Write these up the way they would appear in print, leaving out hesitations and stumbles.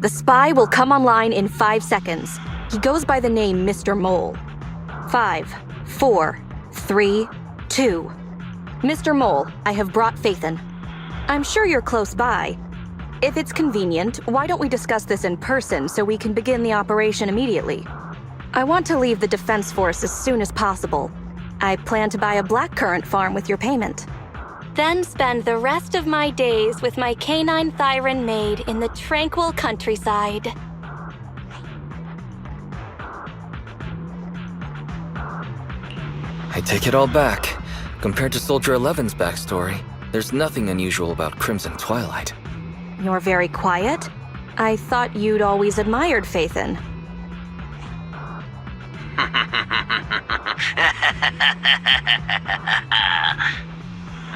The spy will come online in 5 seconds. He goes by the name Mr. Mole. 5, 4, 3, 2. Mr. Mole, I have brought Phaethon. I'm sure you're close by. If it's convenient, why don't we discuss this in person so we can begin the operation immediately? I want to leave the Defense Force as soon as possible. I plan to buy a blackcurrant farm with your payment. Then spend the rest of my days with my canine Thyron maid in the tranquil countryside. I take it all back. Compared to Soldier 11's backstory, there's nothing unusual about Crimson Twilight. You're very quiet. I thought you'd always admired Phaethon.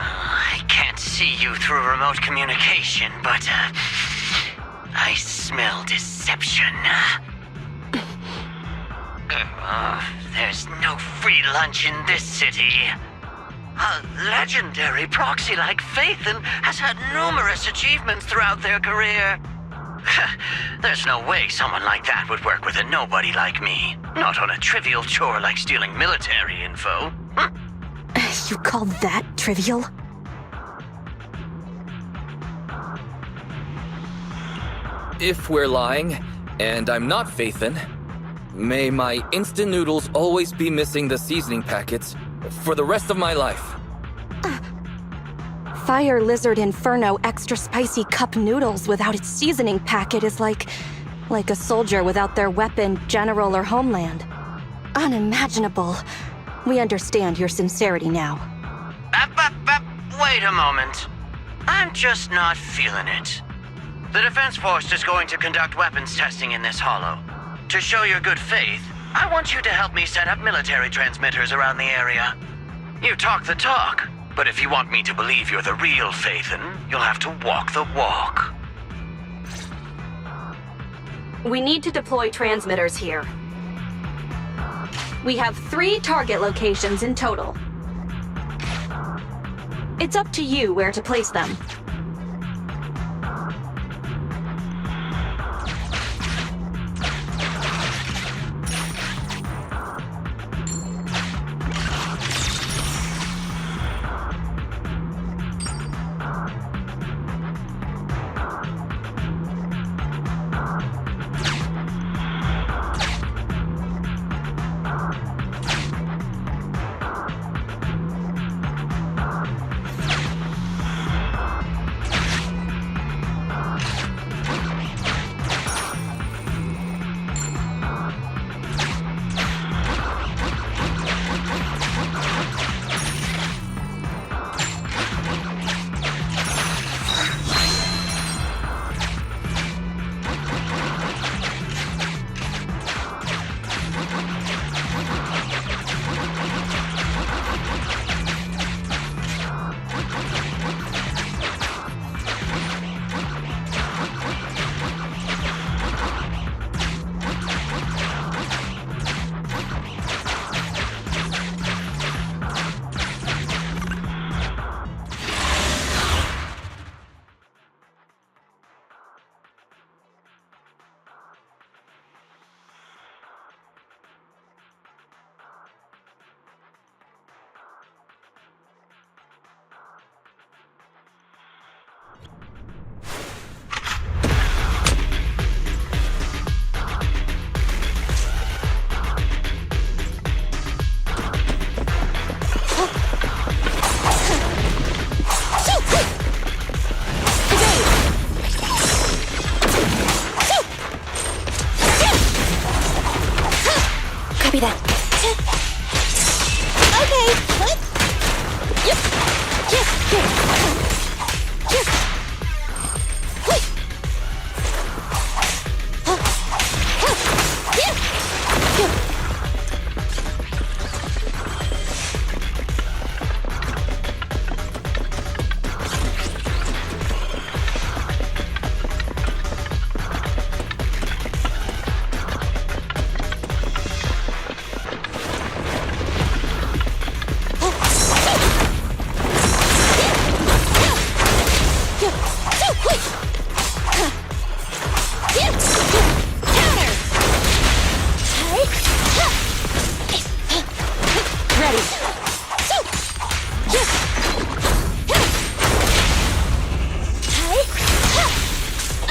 I can't see you through remote communication, but I smell deception. There's no free lunch in this city. A legendary proxy like Phaethon has had numerous achievements throughout their career. There's no way someone like that would work with a nobody like me. Not on a trivial chore like stealing military info. You call that trivial? If we're lying, and I'm not Phaethon, may my instant noodles always be missing the seasoning packets for the rest of my life. Fire Lizard Inferno extra spicy cup noodles without its seasoning packet is like a soldier without their weapon, general, or homeland. Unimaginable. We understand your sincerity now. Wait a moment. I'm just not feeling it. The Defense Force is going to conduct weapons testing in this hollow. To show your good faith, I want you to help me set up military transmitters around the area. You talk the talk, but if you want me to believe you're the real Phaethon, you'll have to walk the walk. We need to deploy transmitters here. We have 3 target locations in total. It's up to you where to place them.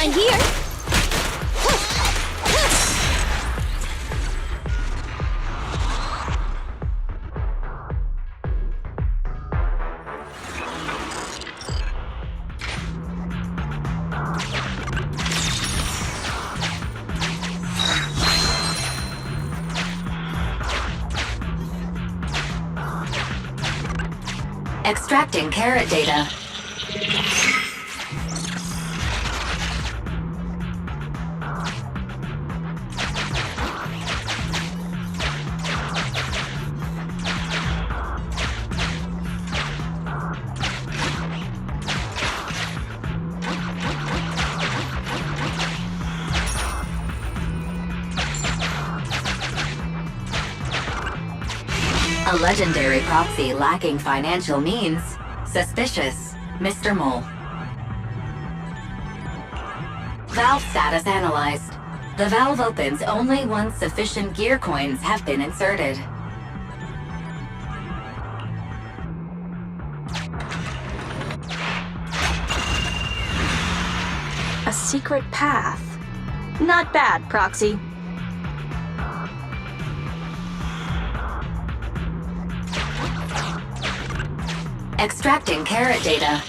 in here. Extracting carrot data. A legendary proxy lacking financial means. Suspicious, Mr. Mole. Valve status analyzed. The valve opens only once sufficient gear coins have been inserted. A secret path. Not bad, Proxy. Extracting carrot data.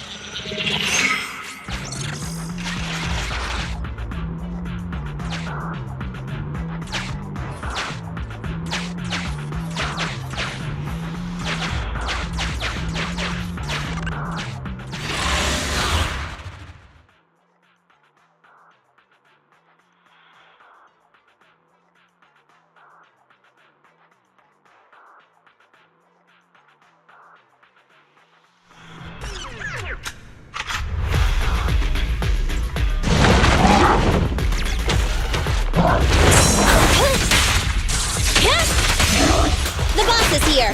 The boss is here.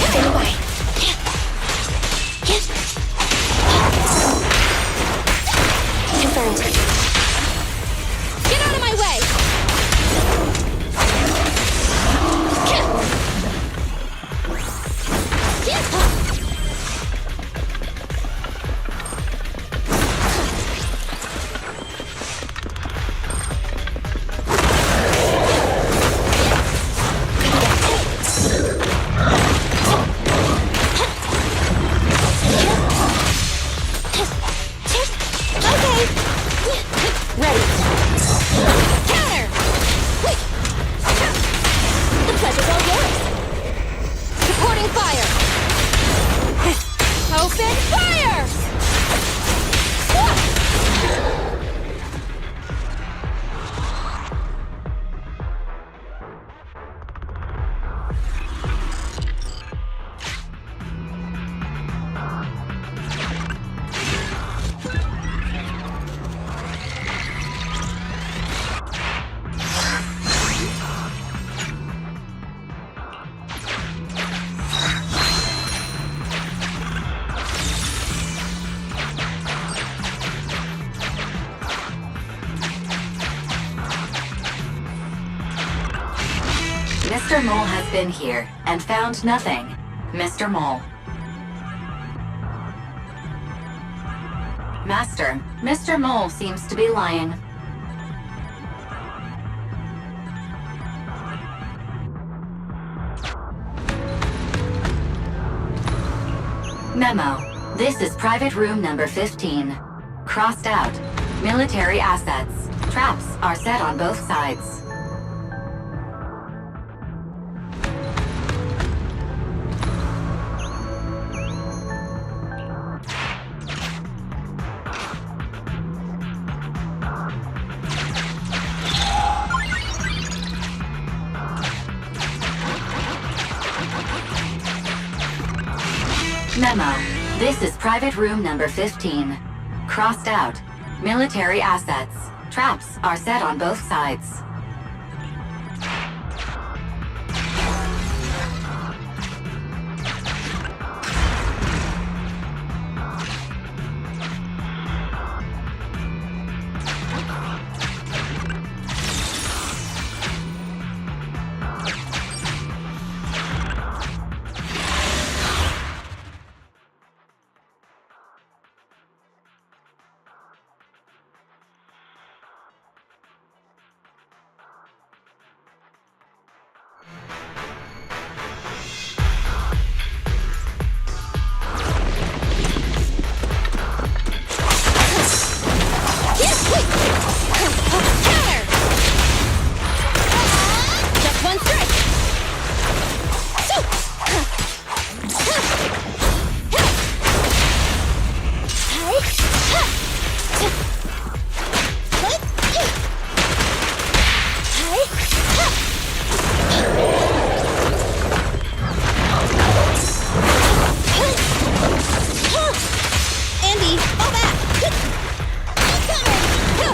Stay away. Confirmed. Get out of my way. Mr. Mole has been here and found nothing. Mr. Mole. Master, Mr. Mole seems to be lying. Memo. This is private room number 15. Crossed out. Military assets. Traps are set on both sides. Memo. This is private room number 15. Crossed out. Military assets. Traps are set on both sides.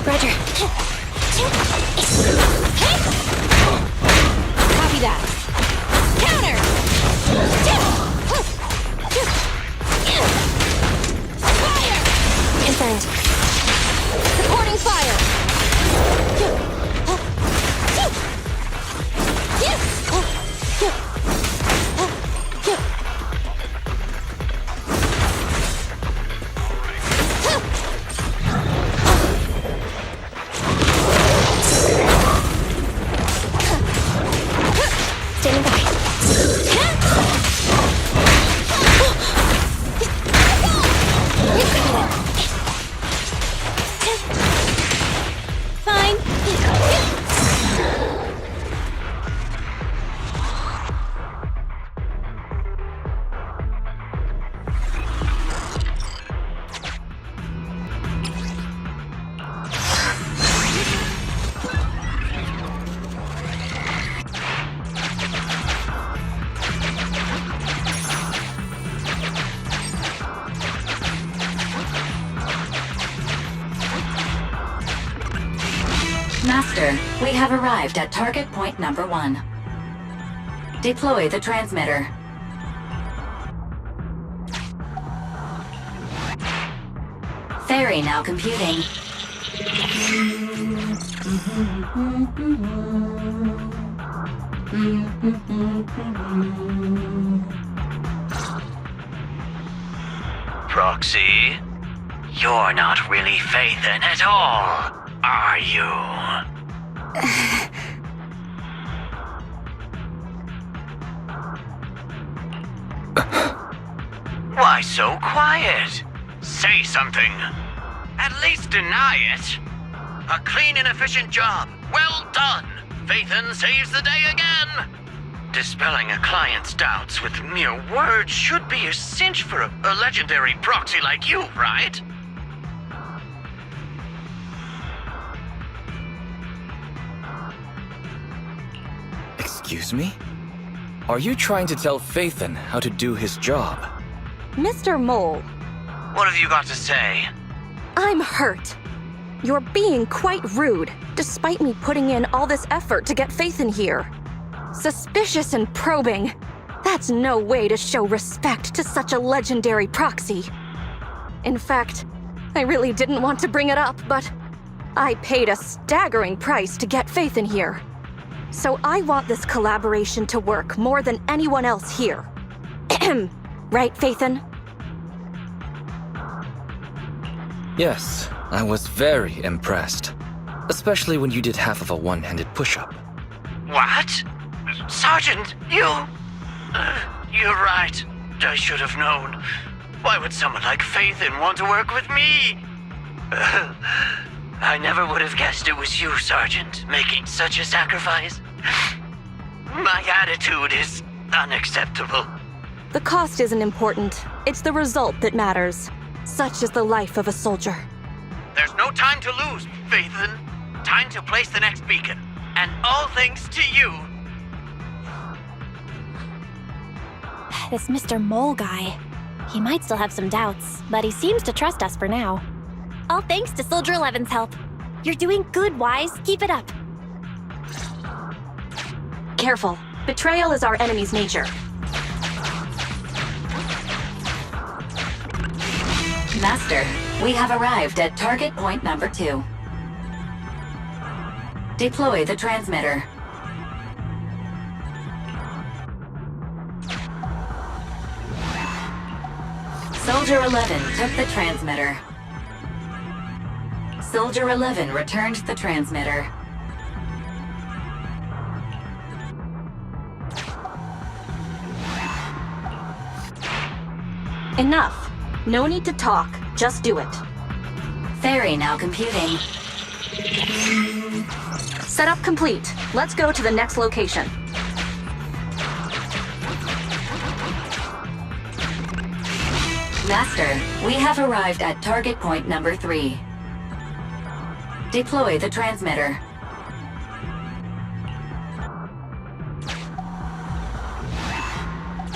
Roger. Copy that. Counter! Fire! Confirmed. Supporting fire! Standing by. Fine. Master, we have arrived at target point number 1. Deploy the transmitter. Ferry now computing. Proxy, you're not really Phaethon at all, are you? Why so quiet? Say something. At least deny it. A clean and efficient job. Well done. Phaethon saves the day again. Dispelling a client's doubts with mere words should be a cinch for a legendary proxy like you, right? Excuse me? Are you trying to tell Phaethon how to do his job? Mr. Mole, What have you got to say? I'm hurt. You're being quite rude, despite me putting in all this effort to get Phaethon here. Suspicious and probing. That's no way to show respect to such a legendary proxy. In fact, I really didn't want to bring it up, but I paid a staggering price to get Phaethon here. So I want this collaboration to work more than anyone else here. Right, Phaethon? Yes, I was very impressed. Especially when you did half of a one-handed push-up. What? Sergeant, you... you're right. I should have known. Why would someone like Phaethon want to work with me? I never would have guessed it was you, Sergeant, making such a sacrifice. My attitude is unacceptable. The cost isn't important. It's the result that matters. Such is the life of a soldier. There's no time to lose, Phaethon. Time to place the next beacon. And all thanks to you. This Mr. Mole guy. He might still have some doubts, but he seems to trust us for now. All thanks to Soldier 11's help. You're doing good, Wise. Keep it up. Careful. Betrayal is our enemy's nature. Master, we have arrived at target point number 2. Deploy the transmitter. Soldier 11 took the transmitter. Soldier 11 returned the transmitter. Enough. No need to talk. Just do it. Ferry now computing. Setup complete. Let's go to the next location. Master, we have arrived at target point number 3. Deploy the transmitter.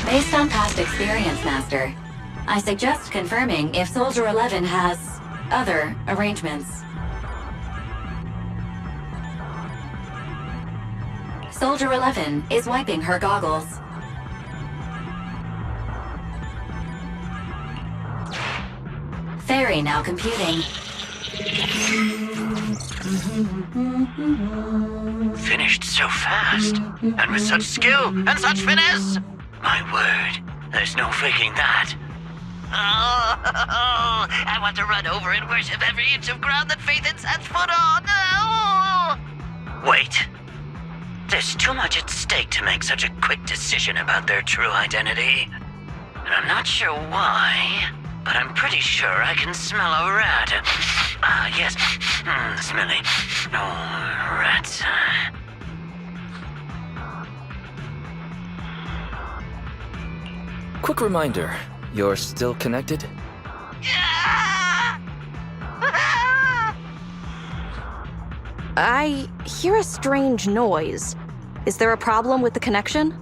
Based on past experience, Master, I suggest confirming if Soldier 11 has other arrangements. Soldier 11 is wiping her goggles. Fairy now computing. Finished so fast, and with such skill and such finesse. My word, there's no faking that. Oh, I want to run over and worship every inch of ground that Phaethon sets foot on. Oh. Wait. There's too much at stake to make such a quick decision about their true identity. And I'm not sure why, but I'm pretty sure I can smell a rat. Yes. Smelly. Oh, rats. Quick reminder, you're still connected? I hear a strange noise. Is there a problem with the connection?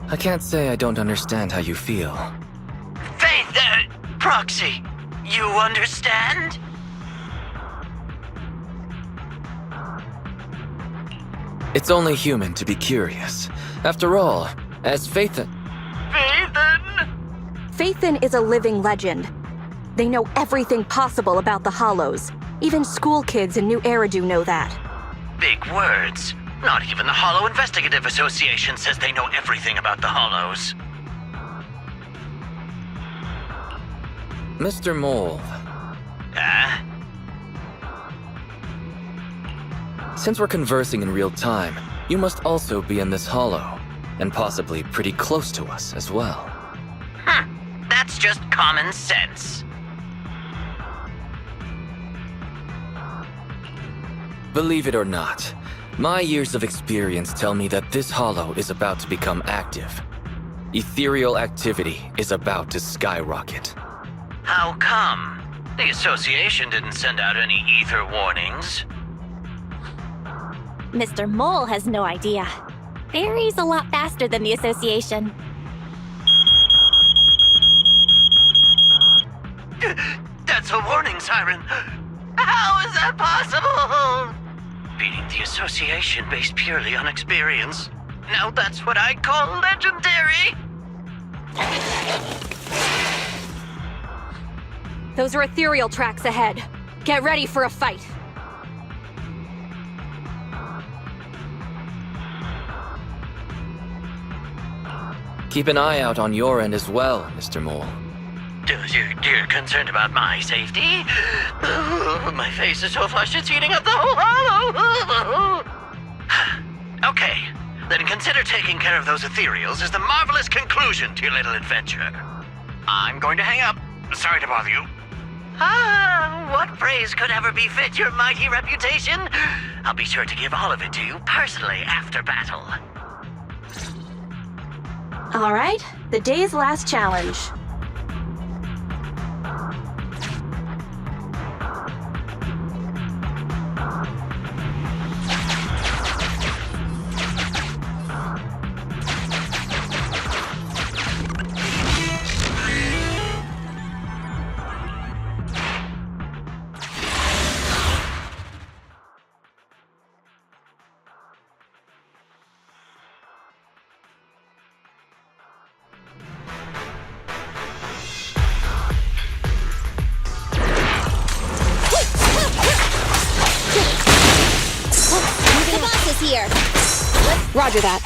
I can't say I don't understand how you feel. Faith, Proxy, you understand? It's only human to be curious. After all, as Phaethon... Phaethon? Phaethon is a living legend. They know everything possible about the Hollows. Even school kids in New Eridu know that. Big words. Not even the Hollow Investigative Association says they know everything about the Hollows. Mr. Mole, since we're conversing in real time, you must also be in this hollow, and possibly pretty close to us as well. That's just common sense. Believe it or not, my years of experience tell me that this hollow is about to become active. Ethereal activity is about to skyrocket. How come? The Association didn't send out any ether warnings. Mr. Mole has no idea. Fairy's a lot faster than the Association. That's a warning siren. How is that possible? Beating the Association based purely on experience. Now that's what I call legendary. Those are ethereal tracks ahead. Get ready for a fight. Keep an eye out on your end as well, Mr. Mole. You're concerned about my safety? My face is so flushed it's eating up the whole hollow. Okay, then consider taking care of those ethereals as the marvelous conclusion to your little adventure. I'm going to hang up. Sorry to bother you. What praise could ever befit your mighty reputation? I'll be sure to give all of it to you personally after battle. All right, the day's last challenge. Here. Roger that.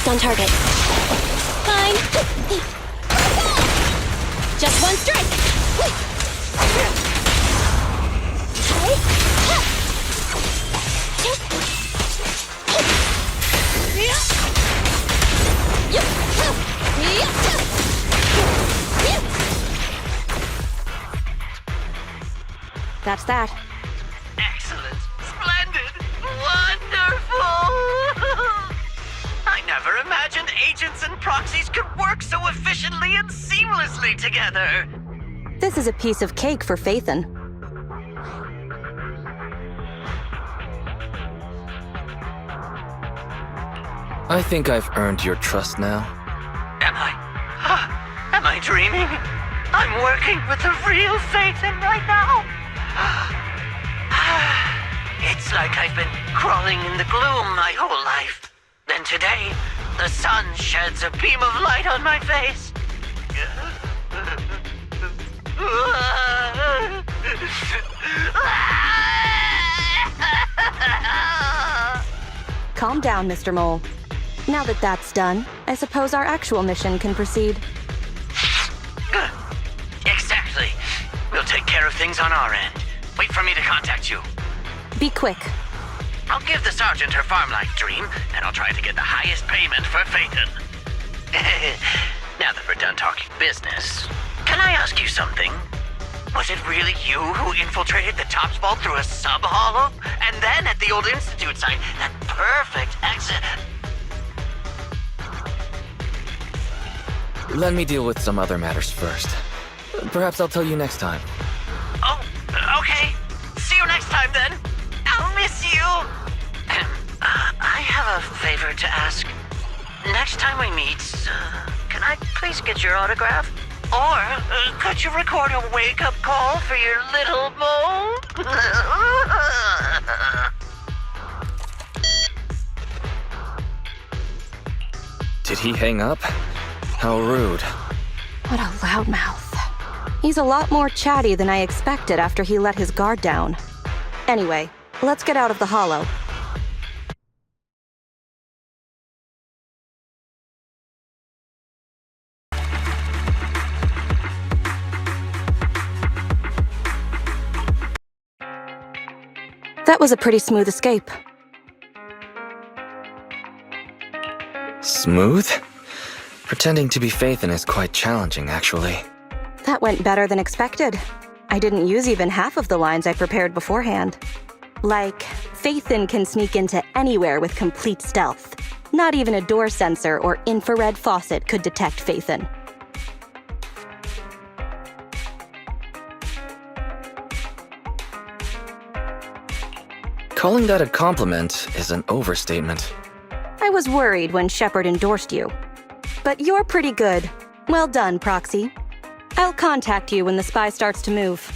Almost on target. Fine. Just one strike. That's that. Excellent. Splendid. Wonderful. I never imagined agents and proxies could work so efficiently and seamlessly together. This is a piece of cake for Phaethon. I think I've earned your trust now. Am I dreaming? I'm working with the real Phaethon right now. It's like I've been crawling in the gloom my whole life. Then today, the sun sheds a beam of light on my face. Calm down, Mr. Mole. Now that that's done, I suppose our actual mission can proceed. Exactly. We'll take care of things on our end. Wait for me to contact you. Be quick. I'll give the sergeant her farm life dream, and I'll try to get the highest payment for Phaethon. Now that we're done talking business, can I ask you something? Was it really you who infiltrated the Tops Vault through a sub-hollow? And then at the old Institute site, that perfect exit... Let me deal with some other matters first. Perhaps I'll tell you next time. Oh, okay. See you next time, then. I'll miss you. I have a favor to ask. Next time we meet, can I please get your autograph? Or could you record a wake-up call for your little mole? Did he hang up? How rude. What a loudmouth. He's a lot more chatty than I expected after he let his guard down. Anyway, let's get out of the hollow. That was a pretty smooth escape. Smooth? Pretending to be Phaethon is quite challenging, actually. That went better than expected. I didn't use even half of the lines I prepared beforehand. Like, Phaethon can sneak into anywhere with complete stealth. Not even a door sensor or infrared faucet could detect Phaethon. Calling that a compliment is an overstatement. I was worried when Shepard endorsed you. But you're pretty good. Well done, Proxy. I'll contact you when the spy starts to move.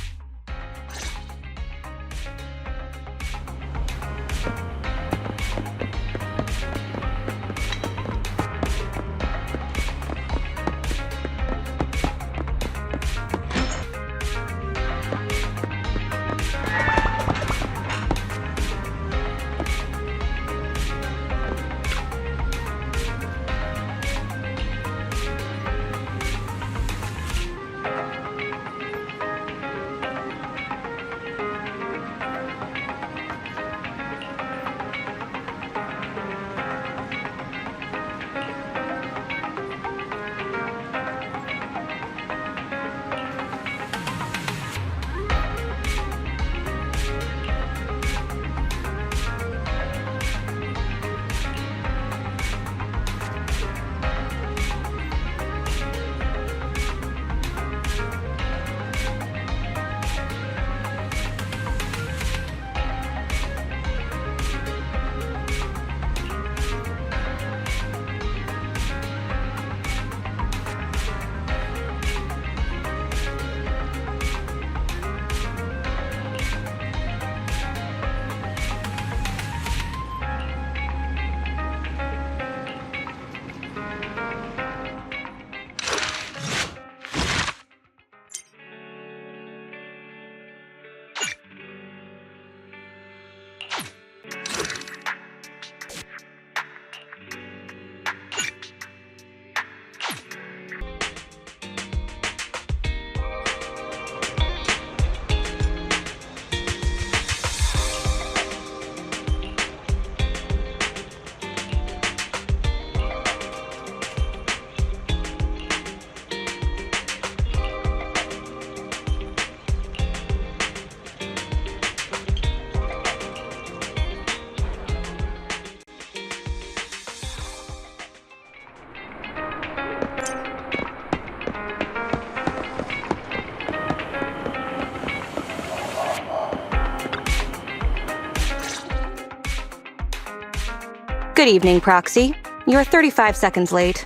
Good evening, Proxy. You're 35 seconds late.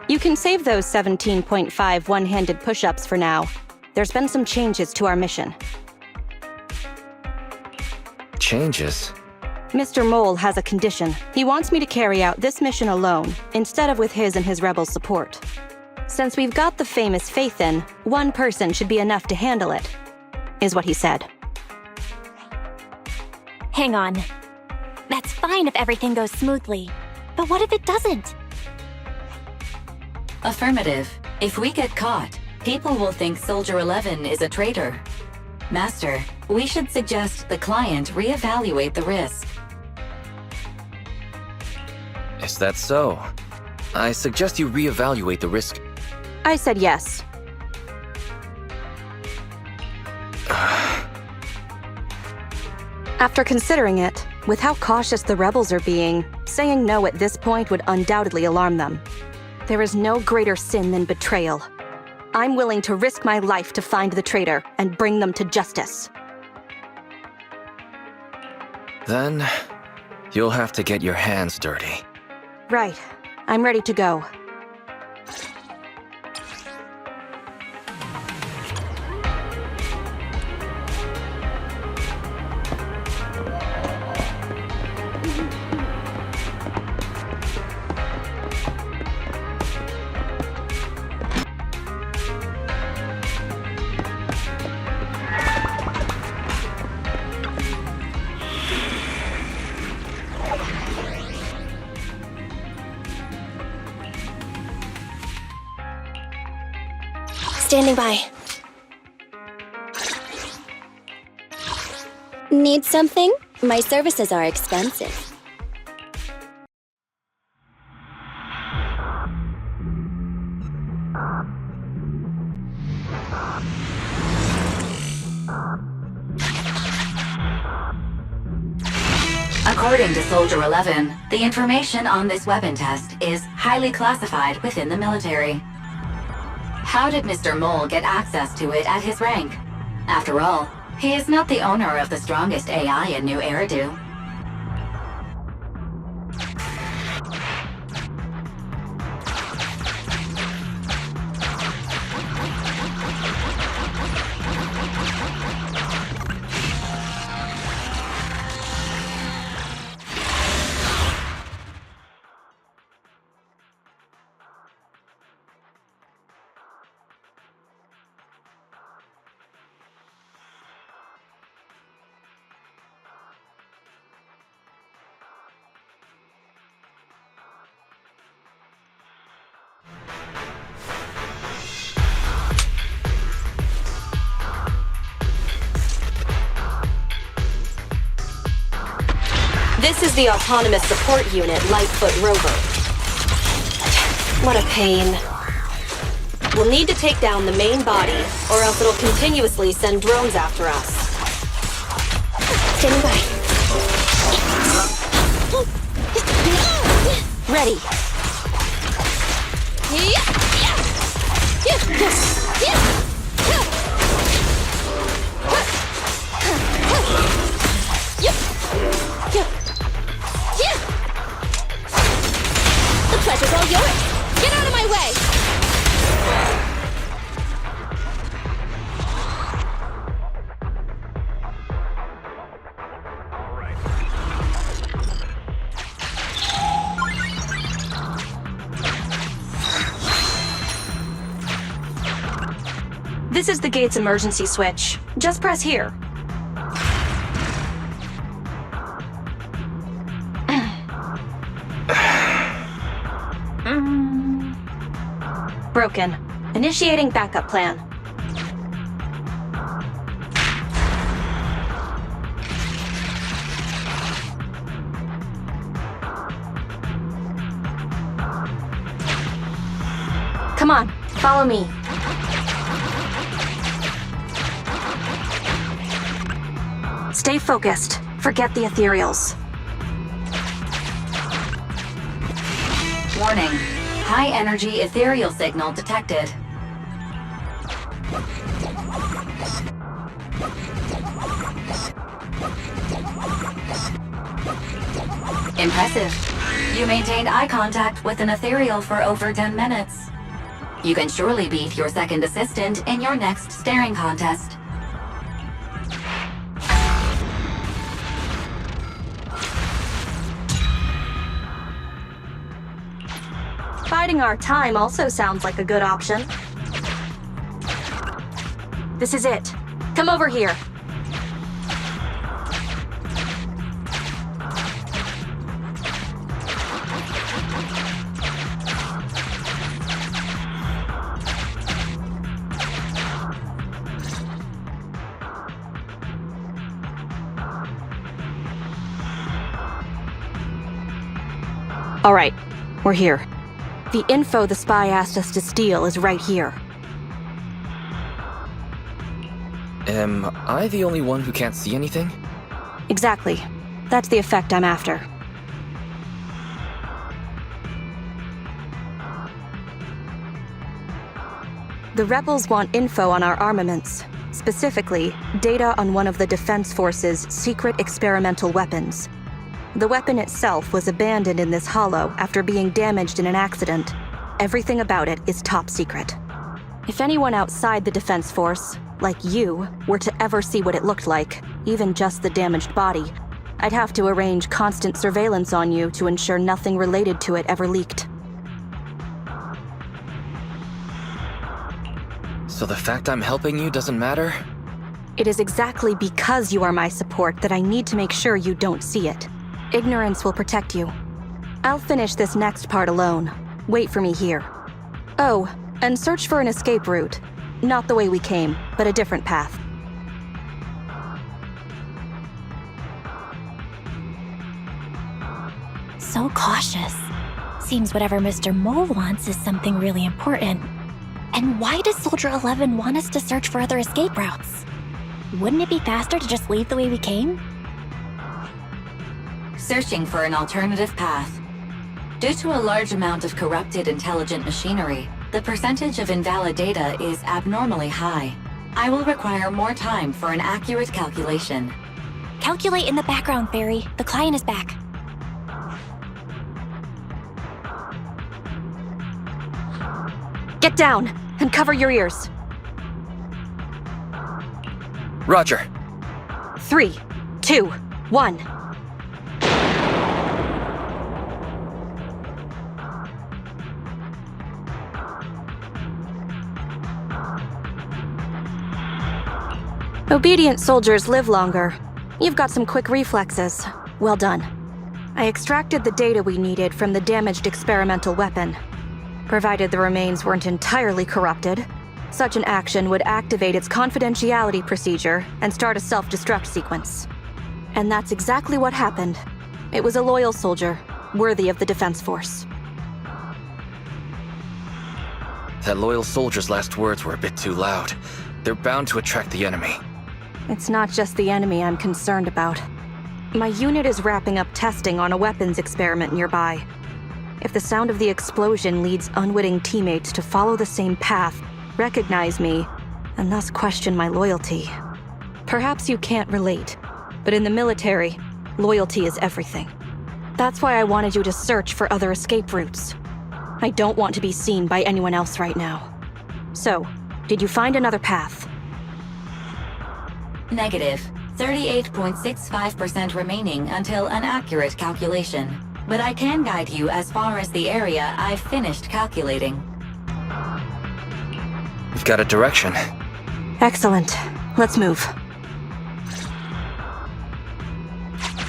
You can save those 17.5 one-handed push-ups for now. There's been some changes to our mission. Changes? Mr. Mole has a condition. He wants me to carry out this mission alone, instead of with his and his rebels' support. Since we've got the famous Faithin, one person should be enough to handle it, is what he said. Hang on. That's fine if everything goes smoothly. But what if it doesn't? Affirmative. If we get caught, people will think Soldier 11 is a traitor. Master, we should suggest the client reevaluate the risk. Is that so? I suggest you reevaluate the risk. I said yes. After considering it, with how cautious the rebels are being, saying no at this point would undoubtedly alarm them. There is no greater sin than betrayal. I'm willing to risk my life to find the traitor and bring them to justice. Then, you'll have to get your hands dirty. Right. I'm ready to go. Standing by. Need something? My services are expensive. According to Soldier 11, the information on this weapon test is highly classified within the military. How did Mr. Mole get access to it at his rank? After all, he is not the owner of the strongest AI in New Eridu. This is the Autonomous Support Unit Lightfoot Rover. What a pain. We'll need to take down the main body, or else it'll continuously send drones after us. Standing by. Ready. The pleasure's all yours. Get out of my way. This is the gate's emergency switch. Just press here. Broken. Initiating backup plan. Come on, follow me. Stay focused. Forget the ethereals. Warning. High-energy ethereal signal detected. Impressive. You maintained eye contact with an ethereal for over 10 minutes. You can surely beat your second assistant in your next staring contest. Biding our time also sounds like a good option. This is it. Come over here. All right, we're here. The info the spy asked us to steal is right here. Am I the only one who can't see anything? Exactly. That's the effect I'm after. The rebels want info on our armaments, specifically, data on one of the Defense Force's secret experimental weapons. The weapon itself was abandoned in this hollow after being damaged in an accident. Everything about it is top secret. If anyone outside the Defense Force, like you, were to ever see what it looked like, even just the damaged body, I'd have to arrange constant surveillance on you to ensure nothing related to it ever leaked. So the fact I'm helping you doesn't matter? It is exactly because you are my support that I need to make sure you don't see it. Ignorance will protect you. I'll finish this next part alone. Wait for me here. Oh, and search for an escape route. Not the way we came, but a different path. So cautious. Seems whatever Mr. Mole wants is something really important. And why does Soldier 11 want us to search for other escape routes? Wouldn't it be faster to just leave the way we came? Searching for an alternative path. Due to a large amount of corrupted intelligent machinery, the percentage of invalid data is abnormally high. I will require more time for an accurate calculation. Calculate in the background, Fairy. The client is back. Get down and cover your ears. Roger. 3, 2, 1. Obedient soldiers live longer. You've got some quick reflexes. Well done. I extracted the data we needed from the damaged experimental weapon. Provided the remains weren't entirely corrupted, such an action would activate its confidentiality procedure and start a self-destruct sequence. And that's exactly what happened. It was a loyal soldier, worthy of the Defense Force. That loyal soldier's last words were a bit too loud. They're bound to attract the enemy. It's not just the enemy I'm concerned about. My unit is wrapping up testing on a weapons experiment nearby. If the sound of the explosion leads unwitting teammates to follow the same path, recognize me, and thus question my loyalty. Perhaps you can't relate, but in the military, loyalty is everything. That's why I wanted you to search for other escape routes. I don't want to be seen by anyone else right now. So, did you find another path? Negative. 38.65% remaining until an accurate calculation. But I can guide you as far as the area I've finished calculating. We've got a direction. Excellent. Let's move.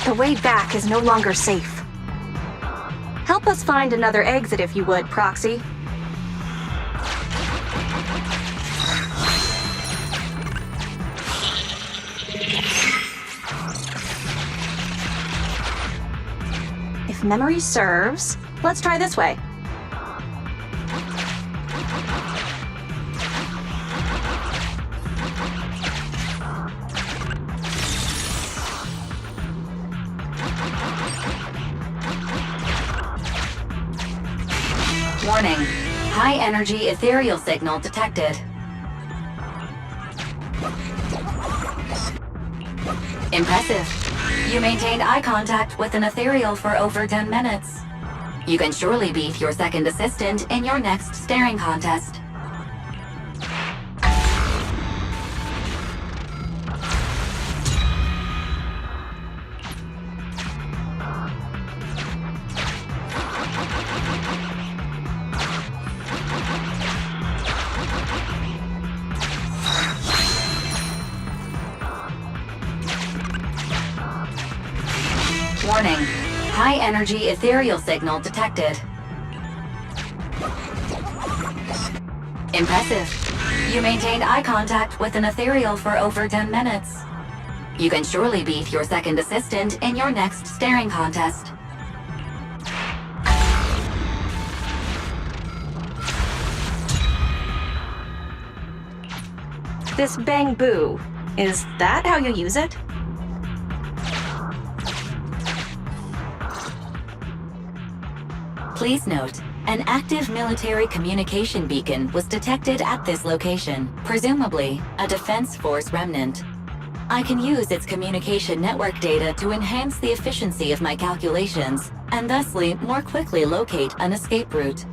The way back is no longer safe. Help us find another exit if you would, Proxy. If memory serves, let's try this way. Warning. High energy ethereal signal detected. Impressive. You maintained eye contact with an ethereal for over 10 minutes. You can surely beat your second assistant in your next staring contest. Warning. High energy ethereal signal detected. Impressive. You maintained eye contact with an ethereal for over 10 minutes. You can surely beat your second assistant in your next staring contest. This Bang Boo, is that how you use it? Please note, an active military communication beacon was detected at this location, presumably a Defense Force remnant. I can use its communication network data to enhance the efficiency of my calculations, and thusly more quickly locate an escape route.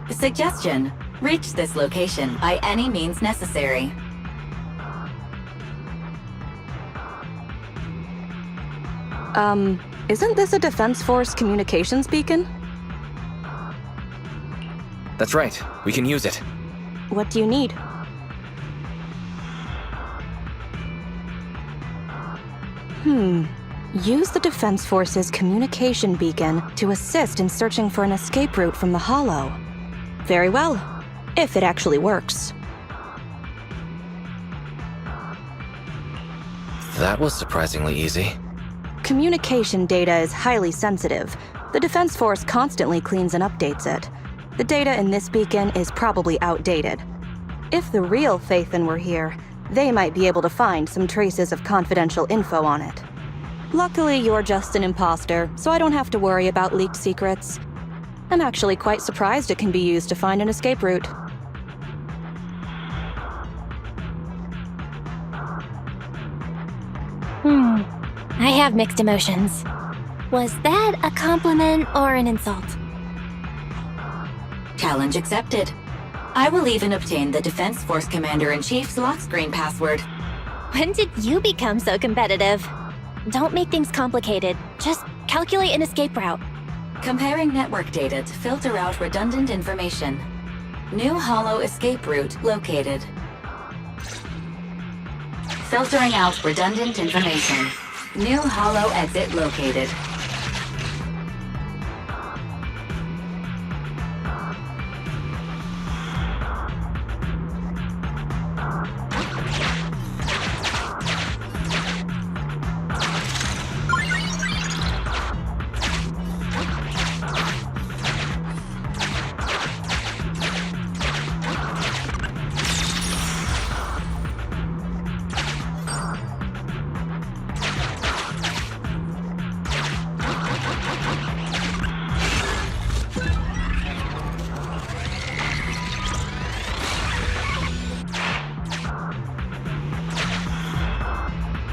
Suggestion: reach this location by any means necessary. Isn't this a Defense Force communications beacon? That's right. We can use it. What do you need? Use the Defense Force's communication beacon to assist in searching for an escape route from the Hollow. Very well, if it actually works. That was surprisingly easy. Communication data is highly sensitive. The Defense Force constantly cleans and updates it. The data in this beacon is probably outdated. If the real Phaethon were here, they might be able to find some traces of confidential info on it. Luckily, you're just an imposter, so I don't have to worry about leaked secrets. I'm actually quite surprised it can be used to find an escape route. I have mixed emotions. Was that a compliment or an insult? Challenge accepted. I will even obtain the Defense Force Commander-in-Chief's lock screen password. When did you become so competitive? Don't make things complicated. Just calculate an escape route. Comparing network data to filter out redundant information. New Hollow escape route located. Filtering out redundant information. New Hollow exit located.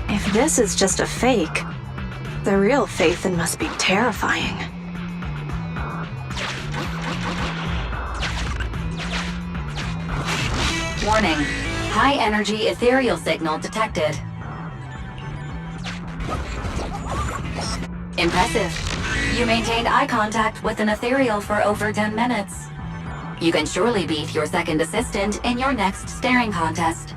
If this is just a fake, the real Phaethon must be terrifying. Warning. High energy ethereal signal detected. Impressive. You maintained eye contact with an ethereal for over 10 minutes. You can surely beat your second assistant in your next staring contest.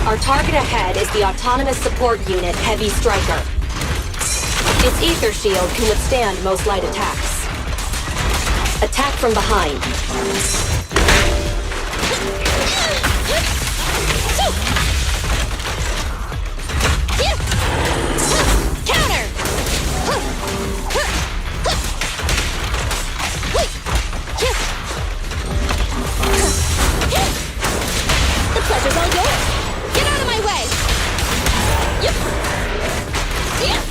Our target ahead is the Autonomous Support Unit Heavy Striker. Its ether shield can withstand most light attacks. Attack from behind. Counter! The pleasure's all yours! Get out of my way! Yep. Yep.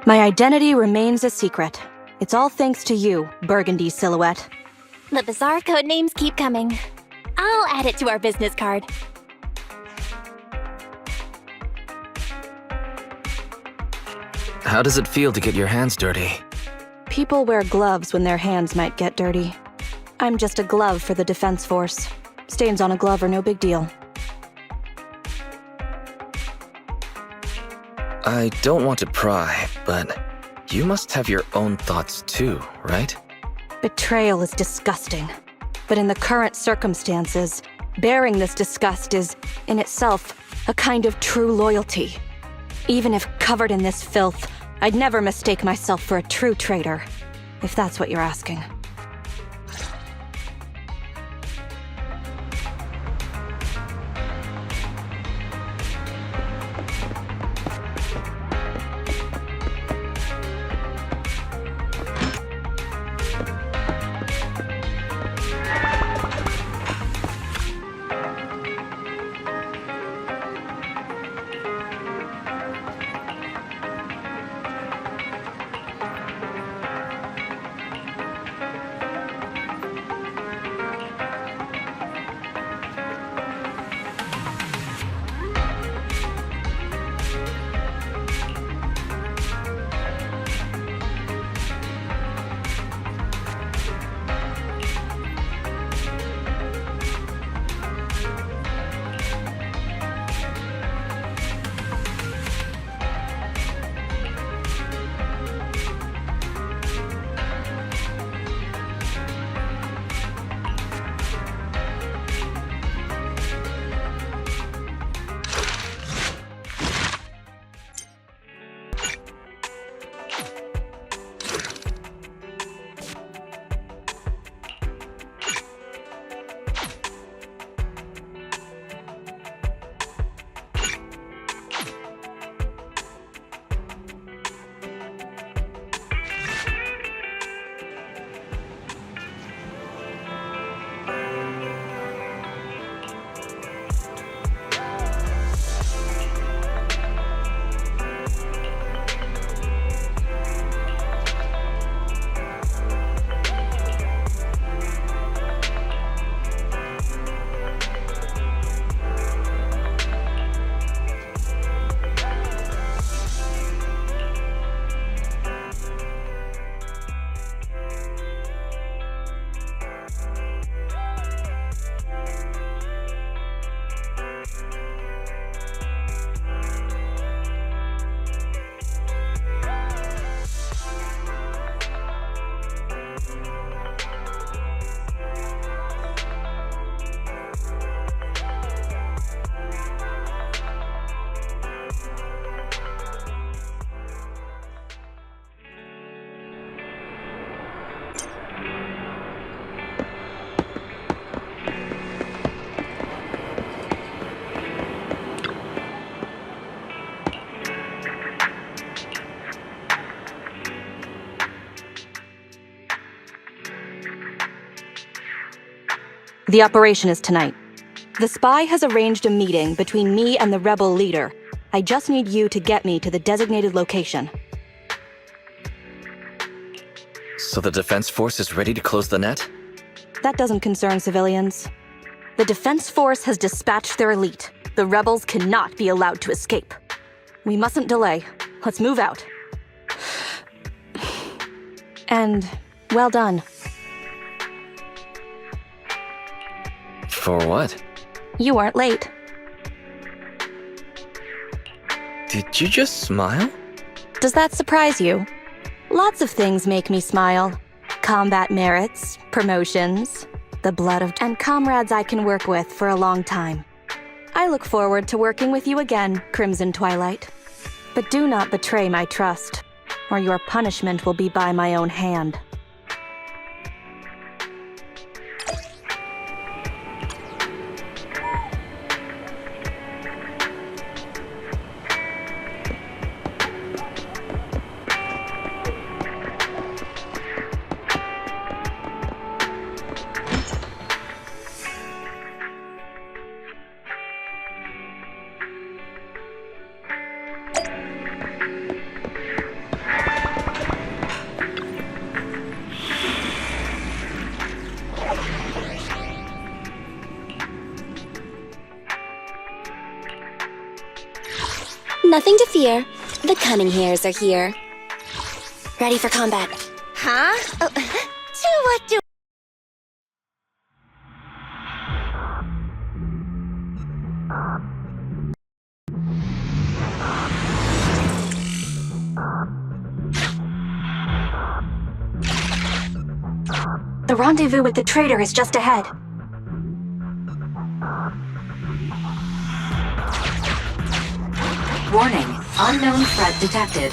My identity remains a secret. It's all thanks to you, Burgundy Silhouette. The bizarre code names keep coming. I'll add it to our business card. How does it feel to get your hands dirty? People wear gloves when their hands might get dirty. I'm just a glove for the Defense Force. Stains on a glove are no big deal. I don't want to pry, but you must have your own thoughts too, right? Betrayal is disgusting. But in the current circumstances, bearing this disgust is, in itself, a kind of true loyalty. Even if covered in this filth, I'd never mistake myself for a true traitor, if that's what you're asking. The operation is tonight. The spy has arranged a meeting between me and the rebel leader. I just need you to get me to the designated location. So the Defense Force is ready to close the net? That doesn't concern civilians. The Defense Force has dispatched their elite. The rebels cannot be allowed to escape. We mustn't delay. Let's move out. And well done. For what? You aren't late. Did you just smile? Does that surprise you? Lots of things make me smile. Combat merits, promotions, the blood of and comrades I can work with for a long time. I look forward to working with you again, Crimson Twilight. But do not betray my trust, or your punishment will be by my own hand. Nothing to fear. The cunning hairs are here. Ready for combat. Huh? Oh, to what do... The rendezvous with the traitor is just ahead. Warning, unknown threat detected.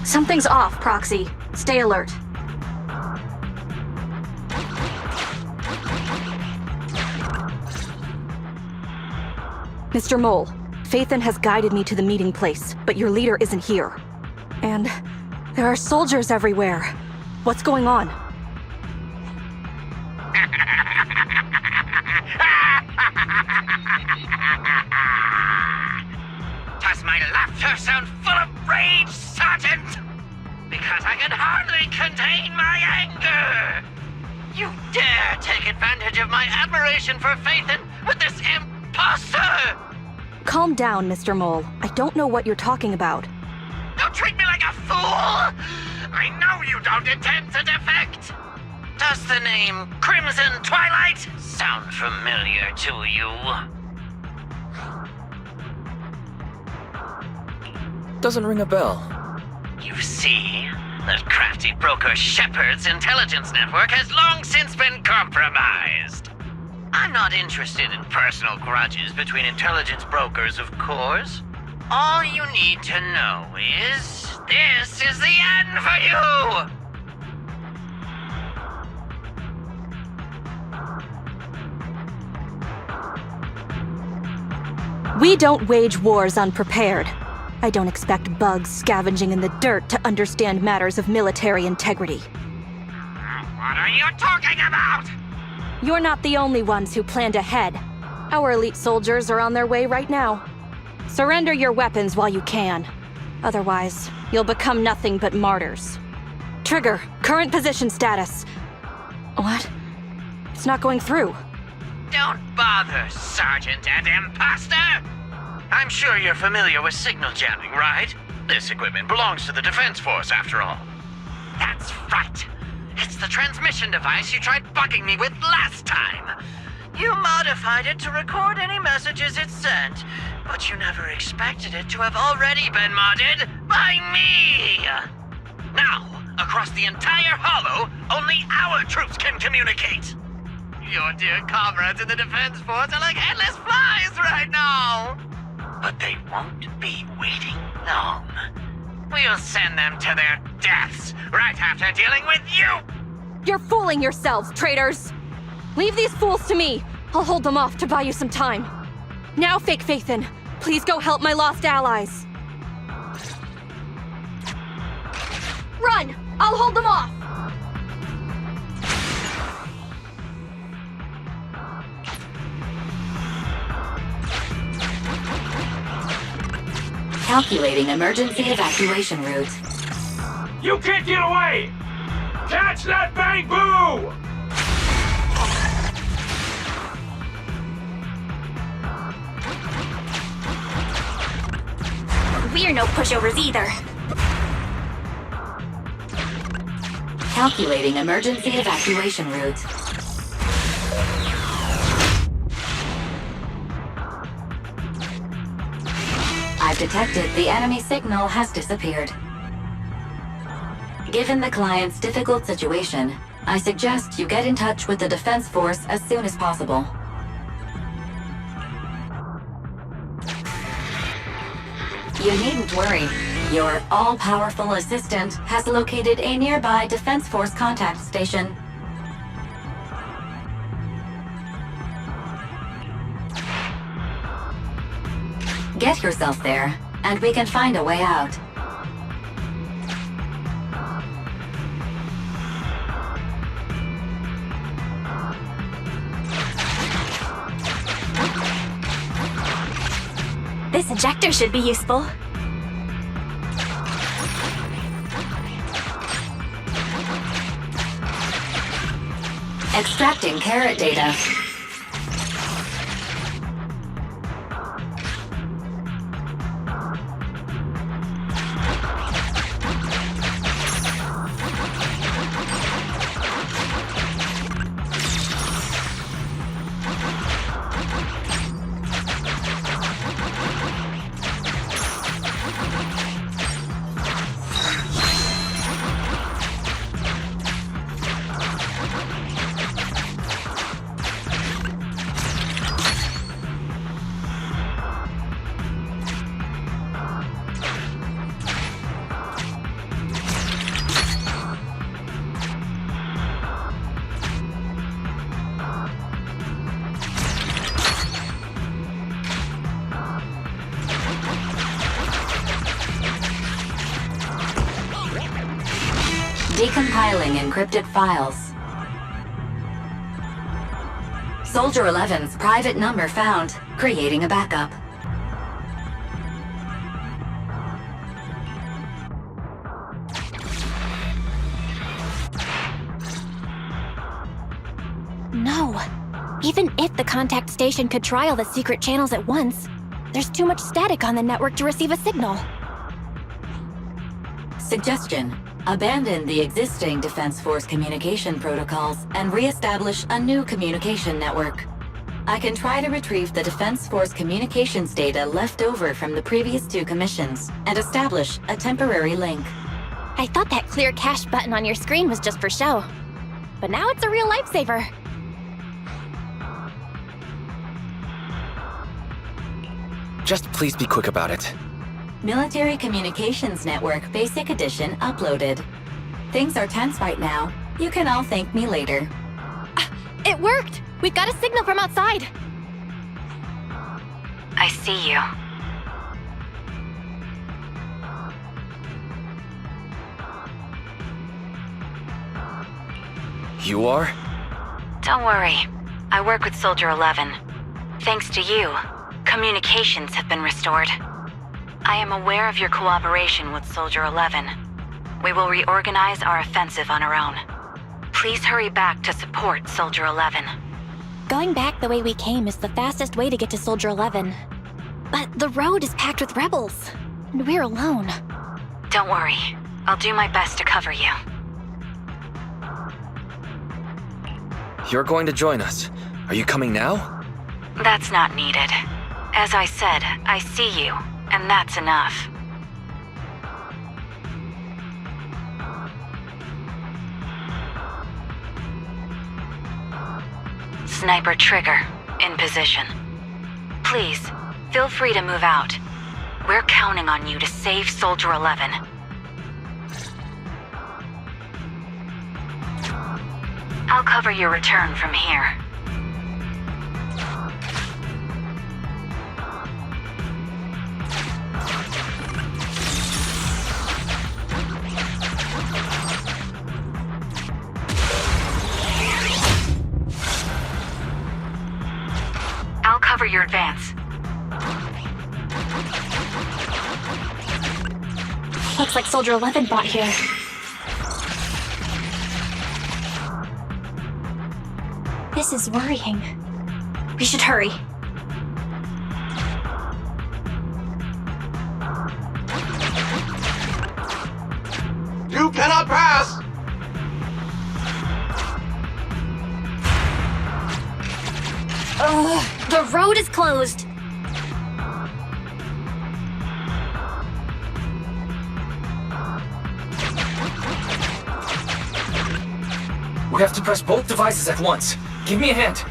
Something's off, Proxy. Stay alert. Mr. Mole, Phaethon has guided me to the meeting place, but your leader isn't here. And there are soldiers everywhere. What's going on? Does my laughter sound full of rage, Sergeant? Because I can hardly contain my anger! You dare take advantage of my admiration for Phaethon with this imposter! Calm down, Mr. Mole. I don't know what you're talking about. Don't treat me like a fool! I know you don't intend to defect! Does the name Crimson Twilight sound familiar to you? Doesn't ring a bell. You see, that crafty broker Shepard's intelligence network has long since been compromised. I'm not interested in personal grudges between intelligence brokers, of course. All you need to know is, this is the end for you! We don't wage wars unprepared. I don't expect bugs scavenging in the dirt to understand matters of military integrity. What are you talking about? You're not the only ones who planned ahead. Our elite soldiers are on their way right now. Surrender your weapons while you can. Otherwise, you'll become nothing but martyrs. Trigger, current position status. What? It's not going through. Don't bother, Sergeant and Imposter! I'm sure you're familiar with signal jamming, right? This equipment belongs to the Defense Force, after all. That's right. It's the transmission device you tried bugging me with last time. You modified it to record any messages it sent, but you never expected it to have already been modded by me! Now, across the entire Hollow, only our troops can communicate! Your dear comrades in the Defense Force are like headless flies right now! But they won't be waiting long. We'll send them to their deaths right after dealing with you! You're fooling yourselves, traitors! Leave these fools to me. I'll hold them off to buy you some time. Now, Fake Phaethon, please go help my lost allies. Run! I'll hold them off! Calculating emergency evacuation route. You can't get away! Catch that bang boo! We're no pushovers either. Calculating emergency evacuation route. I've detected the enemy signal has disappeared. Given the client's difficult situation, I suggest you get in touch with the Defense Force as soon as possible. You needn't worry. Your all-powerful assistant has located a nearby Defense Force contact station. Get yourself there, and we can find a way out. This ejector should be useful. Extracting carrot data. Decompiling encrypted files. Soldier 11's private number found, creating a backup. No. Even if the contact station could trial the secret channels at once, there's too much static on the network to receive a signal. Suggestion: abandon the existing Defense Force communication protocols and re-establish a new communication network. I can try to retrieve the Defense Force communications data left over from the previous 2 commissions and establish a temporary link. I thought that clear cache button on your screen was just for show. But now it's a real lifesaver. Just please be quick about it. Military Communications Network Basic Edition uploaded. Things are tense right now. You can all thank me later. It worked! We've got a signal from outside! I see you. You are? Don't worry. I work with Soldier 11. Thanks to you, communications have been restored. I am aware of your cooperation with Soldier 11. We will reorganize our offensive on our own. Please hurry back to support Soldier 11. Going back the way we came is the fastest way to get to Soldier 11. But the road is packed with rebels, and we're alone. Don't worry. I'll do my best to cover you. You're going to join us. Are you coming now? That's not needed. As I said, I see you, and that's enough. Sniper trigger, in position. Please, feel free to move out. We're counting on you to save Soldier 11. I'll cover your return from here. I'll cover your advance. Looks like Soldier 11 bought here. This is worrying. We should hurry. Cannot pass! The road is closed. We have to press both devices at once. Give me a hand.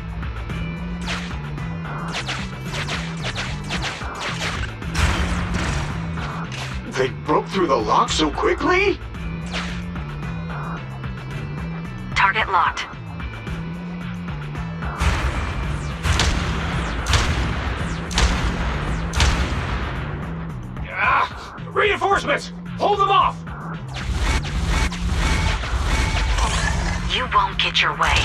They broke through the lock so quickly? Target locked. Reinforcements! Hold them off! You won't get your way.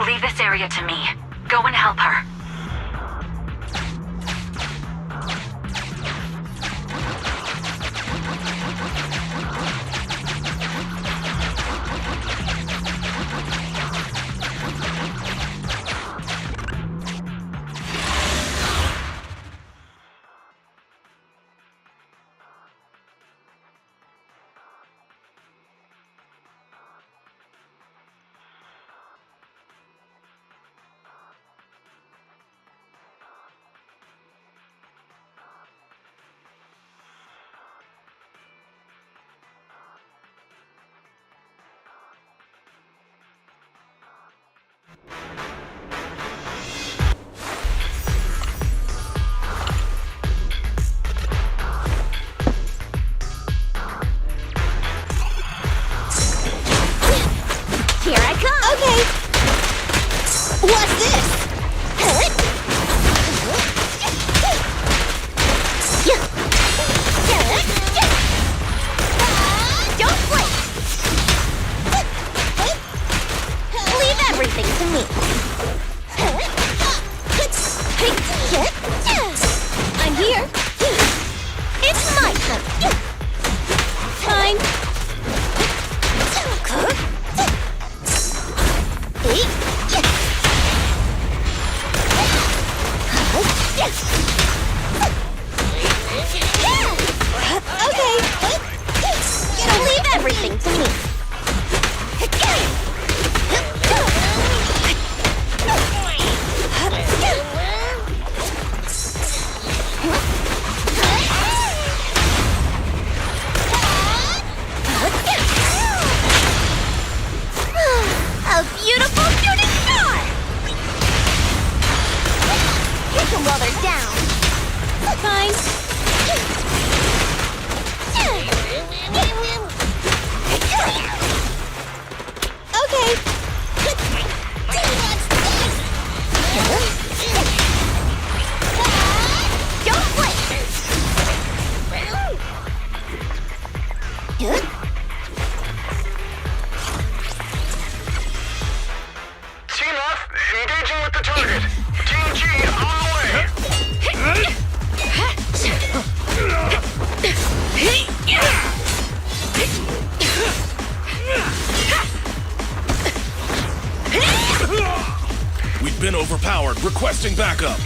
Leave this area to me. Go and help her. Here I come! Okay! What's this? Don't flip! Leave everything to me. I'm here. It's my turn. Time. Okay. Leave everything to me. A beautiful shooting star! Hit them while they're down. Fine. Okay. Don't flip! Team F, engaging with the target. Team G, on the way. We've been overpowered. Requesting backup.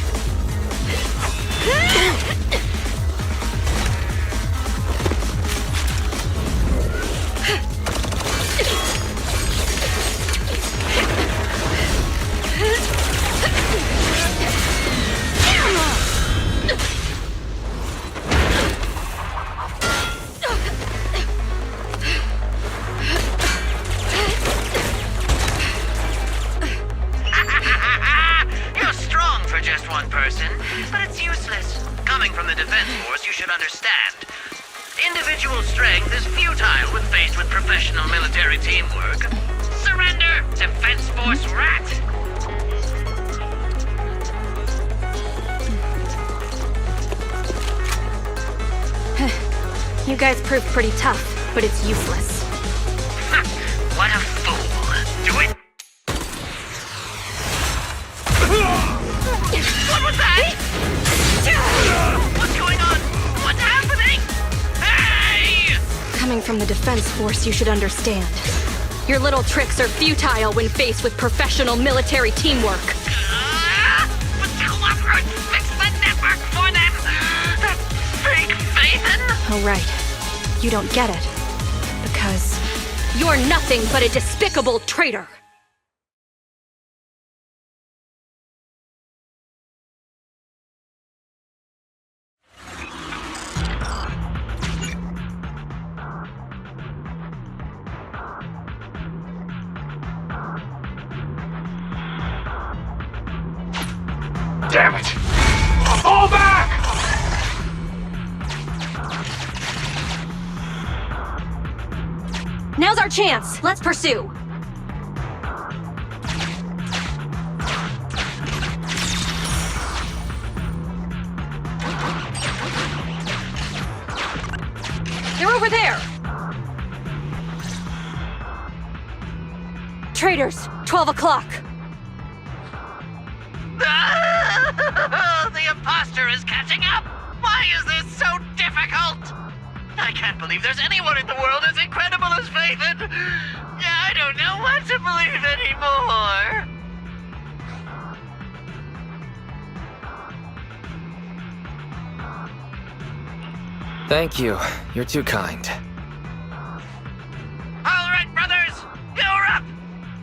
You're strong for just one person, but it's useless. Coming from the Defense Force, you should understand. Individual strength is futile when faced with professional military teamwork. Surrender, Defense Force rat! You guys proved pretty tough, but it's useless. What a fool. Do it! What was that? What's going on? What's happening? Hey! Coming from the Defense Force, you should understand. Your little tricks are futile when faced with professional military teamwork. But Clockwork fix the network for them! That fake Phaethon! All right. You don't get it. Because you're nothing but a despicable traitor! Damn it! Fall back! Now's our chance! Let's pursue! They're over there! Traitors, 12 o'clock! The imposter is catching up! Why is this so difficult? I can't believe there's anyone in the world as incredible as Phaethon! I don't know what to believe anymore! Thank you. You're too kind. Alright, brothers! You're up!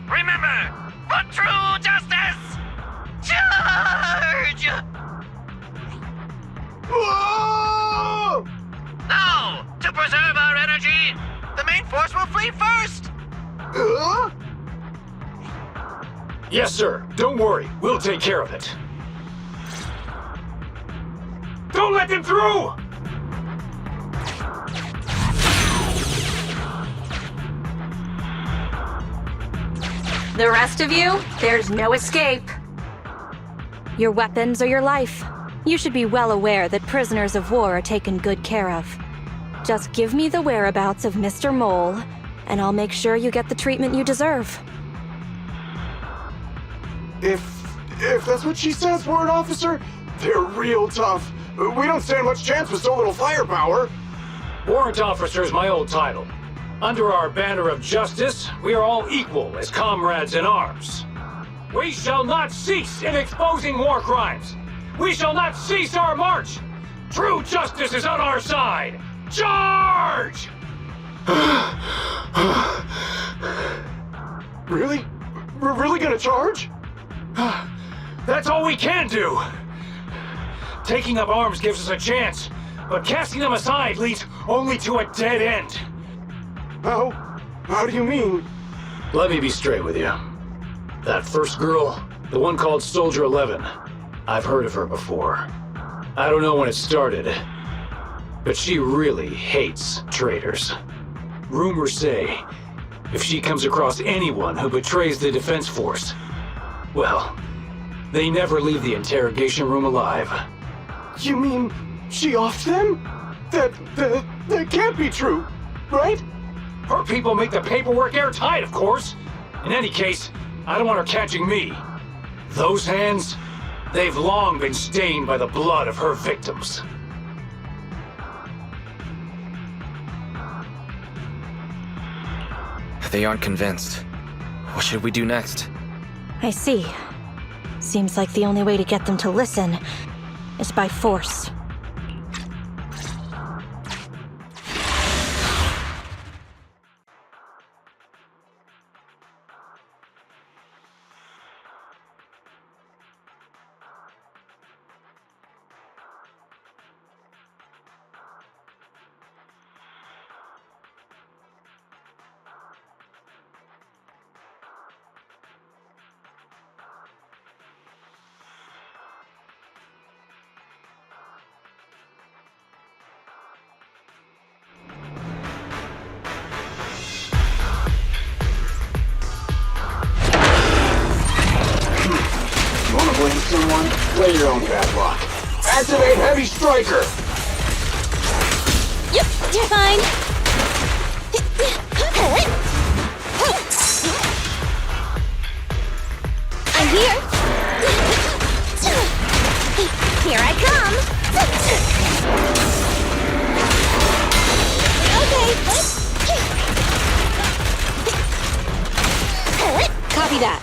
Remember, for true justice! Charge! Whoa! No! To preserve our energy, the main force will flee first! Yes, sir. Don't worry. We'll take care of it. Don't let them through! The rest of you, there's no escape. Your weapons are your life. You should be well aware that prisoners of war are taken good care of. Just give me the whereabouts of Mr. Mole, and I'll make sure you get the treatment you deserve. If that's what she says, Warrant Officer, they're real tough. We don't stand much chance with so little firepower. Warrant Officer is my old title. Under our banner of justice, we are all equal as comrades in arms. We shall not cease in exposing war crimes. We shall not cease our march. True justice is on our side. Charge! Really? We're really gonna charge? That's all we can do. Taking up arms gives us a chance, but casting them aside leads only to a dead end. How do you mean? Let me be straight with you. That first girl, the one called Soldier 11, I've heard of her before. I don't know when it started, but she really hates traitors. Rumors say, if she comes across anyone who betrays the defense force, well, they never leave the interrogation room alive. You mean she offed them? That can't be true, right? Her people make the paperwork airtight, of course. In any case, I don't want her catching me. Those hands, they've long been stained by the blood of her victims. They aren't convinced. What should we do next? I see. Seems like the only way to get them to listen is by force. Blame someone? Play your own bad luck. Activate Heavy Striker! Yep, you're fine. I'm here. Here I come. Okay. Copy that.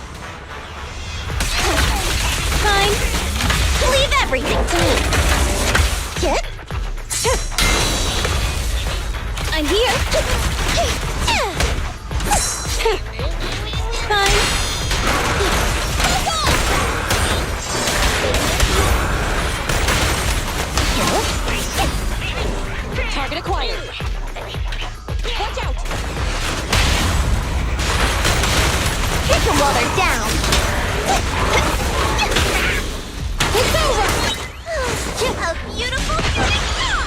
Fine. Leave everything to me. I'm Target acquired. Watch out! Kick them while they're down. It's over. A beautiful shooting star.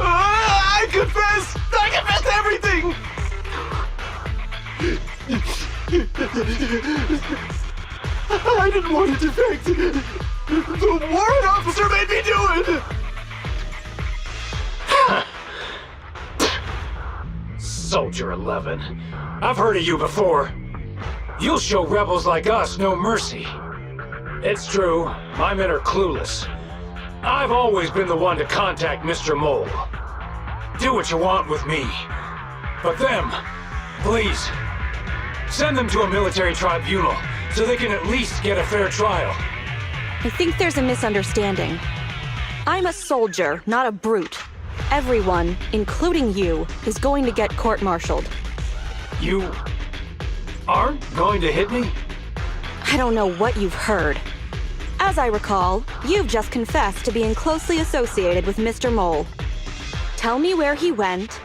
I confess everything! I didn't want to defect. The warrant officer made me do it! Soldier 11. I've heard of you before. You'll show rebels like us no mercy. It's true, my men are clueless. I've always been the one to contact Mr. Mole. Do what you want with me. But them, please, send them to a military tribunal so they can at least get a fair trial. I think there's a misunderstanding. I'm a soldier, not a brute. Everyone, including you, is going to get court-martialed. You aren't going to hit me? I don't know what you've heard. As I recall, you've just confessed to being closely associated with Mr. Mole. Tell me where he went,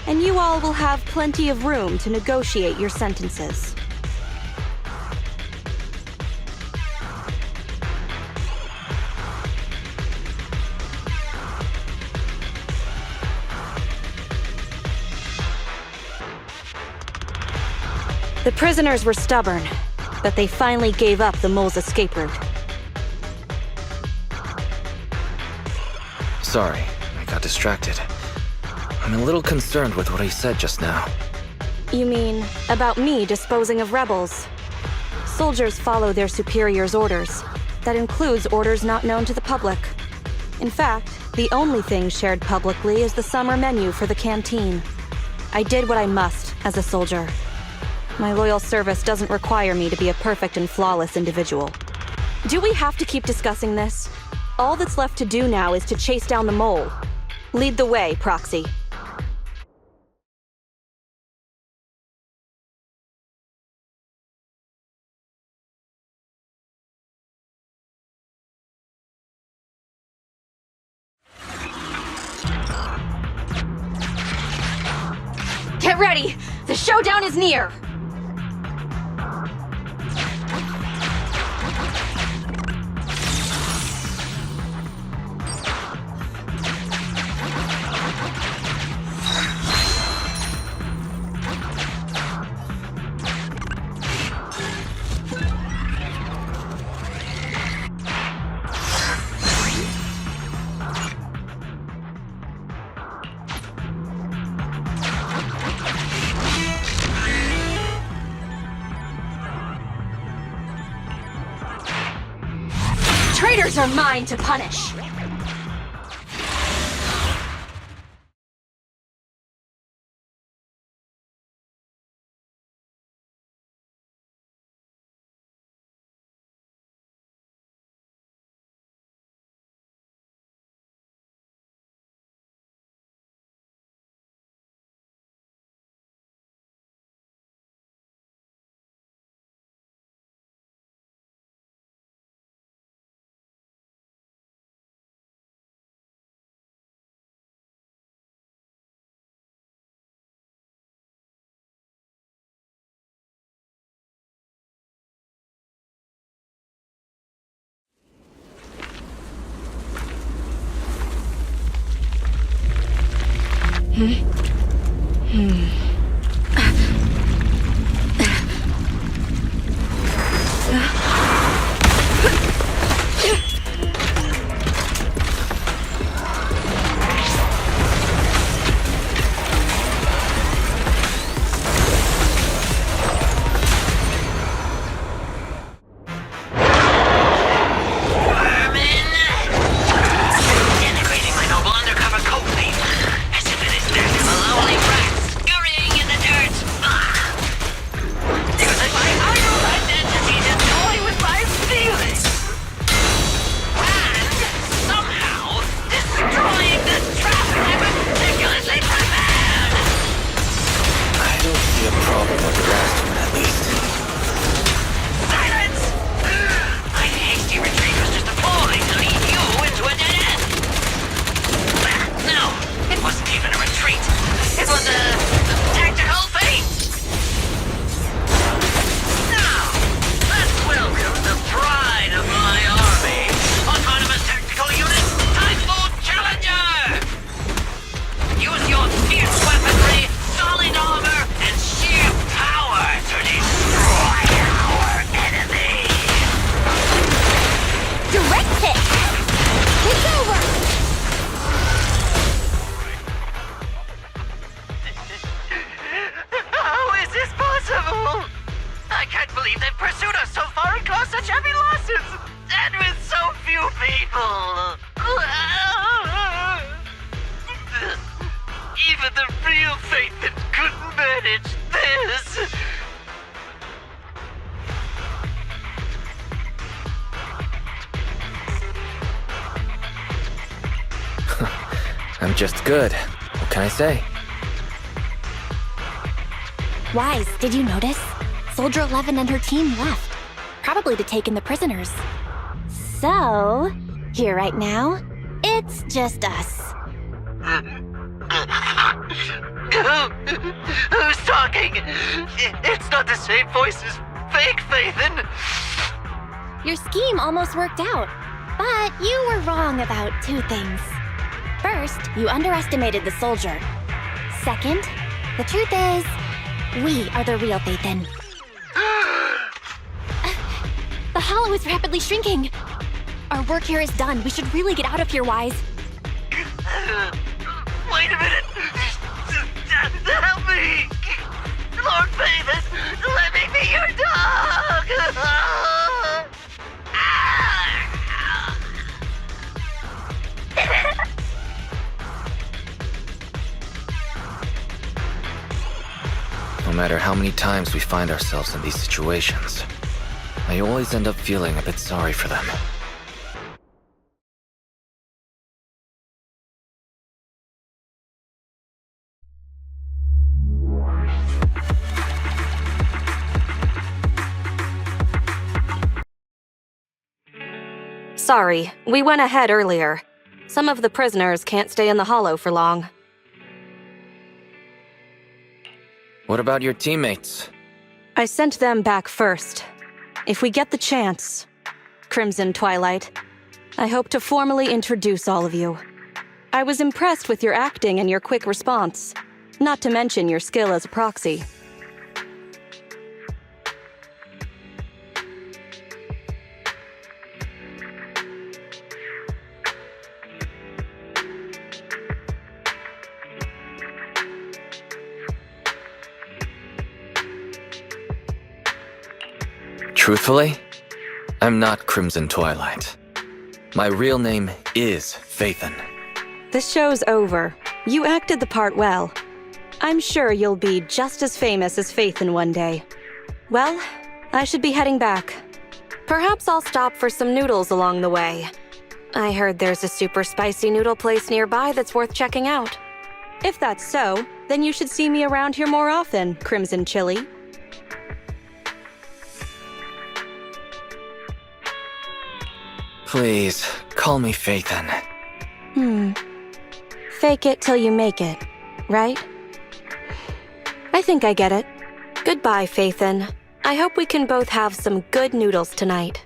and you all will have plenty of room to negotiate your sentences. The prisoners were stubborn, but they finally gave up the mole's escape route. Sorry, I got distracted. I'm a little concerned with what he said just now. You mean about me disposing of rebels? Soldiers follow their superiors' orders. That includes orders not known to the public. In fact, the only thing shared publicly is the summer menu for the canteen. I did what I must as a soldier. My loyal service doesn't require me to be a perfect and flawless individual. Do we have to keep discussing this? All that's left to do now is to chase down the mole. Lead the way, Proxy. Get ready! The showdown is near! Traitors are mine to punish! Denigrating my noble undercover code name, as if it is their I'm just good. What can I say? Wise, did you notice? Soldier 11 and her team left. Probably to take in the prisoners. So, here right now, it's just us. Who's talking? It's not the same voice as fake Phaethon. Your scheme almost worked out, but you were wrong about two things. First, you underestimated the soldier. Second, the truth is, we are the real Phaethon. The hollow is rapidly shrinking. Our work here is done. We should really get out of here, Wise. Wait a minute! Help me! Lord Phaethon, let me be your dog! No matter how many times we find ourselves in these situations, I always end up feeling a bit sorry for them. Sorry, we went ahead earlier. Some of the prisoners can't stay in the hollow for long. What about your teammates? I sent them back first. If we get the chance, Crimson Twilight, I hope to formally introduce all of you. I was impressed with your acting and your quick response, not to mention your skill as a proxy. Truthfully, I'm not Crimson Twilight. My real name is Phaethon. The show's over. You acted the part well. I'm sure you'll be just as famous as Phaethon one day. Well, I should be heading back. Perhaps I'll stop for some noodles along the way. I heard there's a super spicy noodle place nearby that's worth checking out. If that's so, then you should see me around here more often, Crimson Chili. Please, call me Phaethon. Fake it till you make it, right? I think I get it. Goodbye, Phaethon. I hope we can both have some good noodles tonight.